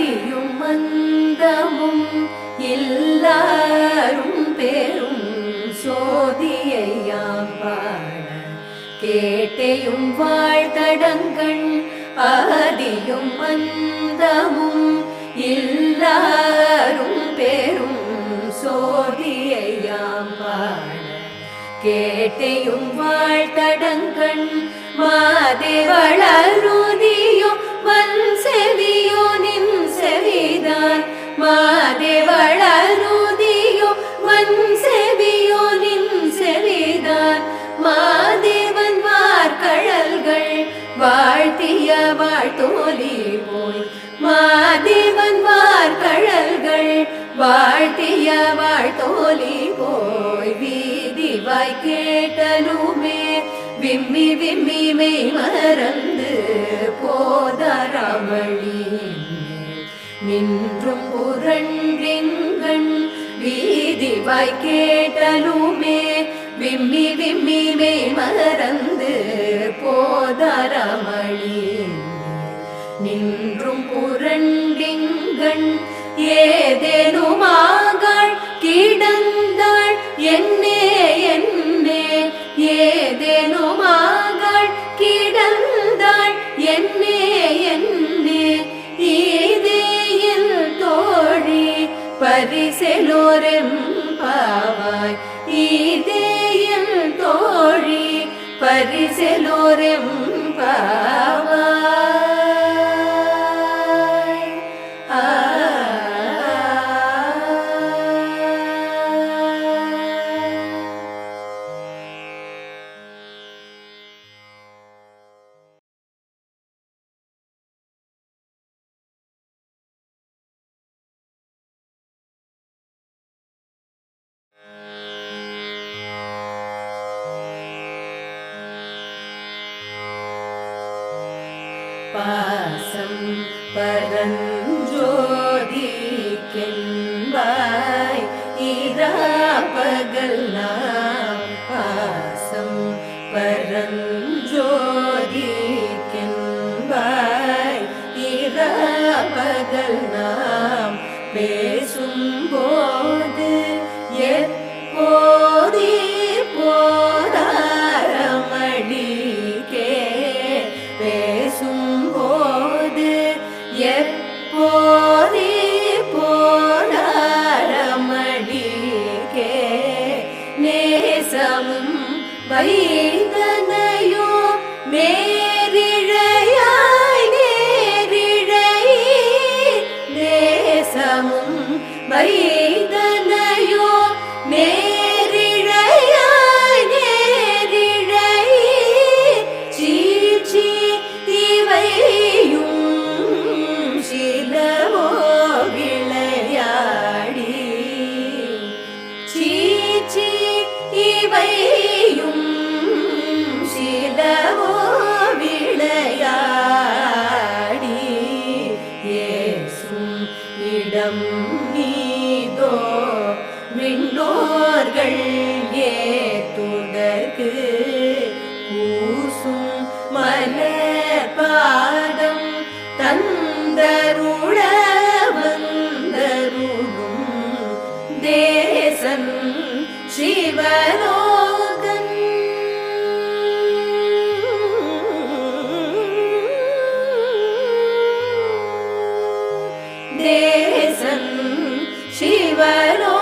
ஆதியும் மந்தமும் எல்லாரும் பெரும் சோதியையாம் பாட கேட்டையும் வாழ்த்தடங்கண் ஆதியும் மந்தமும் எல்லாரும் பெரும் சோதியையாம் பாட கேட்டையும் வாழ்த்தடங்கண் மாதேவளருதியோ வன் செவியோ நின் செவிதான் மாதேவளருதியோ வன் செவியோ நின் செவிதான் மாதேவன் வார்கழல்கள் வாழ்த்திய வாழ்த்தோலி போய் மாதேவன் வார்கழல்கள் வாழ்த்திய வாழ்த்தோலி போய் வீதிவாய் கேட்டலுமே விம்மி விம்மி மெய் மறந்து போதரமணி நின்றும் புரண்டிங்கண் வீதிவாய் கேட்டலுமே விம்மி விம்மி மெய் மறந்து போதரமணி நின்றும் புரண்டிங்கண் ஏதேனுமாகாள் கிடந்தாள் என்னே என்னே ஏதேனுமாகாள் கிடந்தாள் என்னே என்னே ஈதேயில் தோழி பரிசெலோரெம்பாவாய் ஈதேயில் தோழி பரிசெலோரெம்பாவாய். பாசம் பரஞ்சோதிக்கென்பாய் இராப்பகல் நாம் பாசம் பரஞ்சோதிக்கென்பாய் இராப்பகல் நாம் பேசும்போது எப்போதே போதாரமடிக்கே பேசும்போது எப்போதே போதாரமடிக்கே நேசமும் வைதனையோ நேரிழையாய் நேரிழை நேசமும் வைதனையோ நேரிழையாய் நேரிழை சீச்சி இவையும் சிலவோ விளையாடி சீச்சி இவையும் சிலவோ விளையாடி ஏசும் இடம் நீதோ விண்ணோர்கள் ஏத்துதற்கு கூசும் மலர்பாதம் தந்தருள வந்தருளும் தேசன் சிவலோகன் தேசன் சிவலோகன்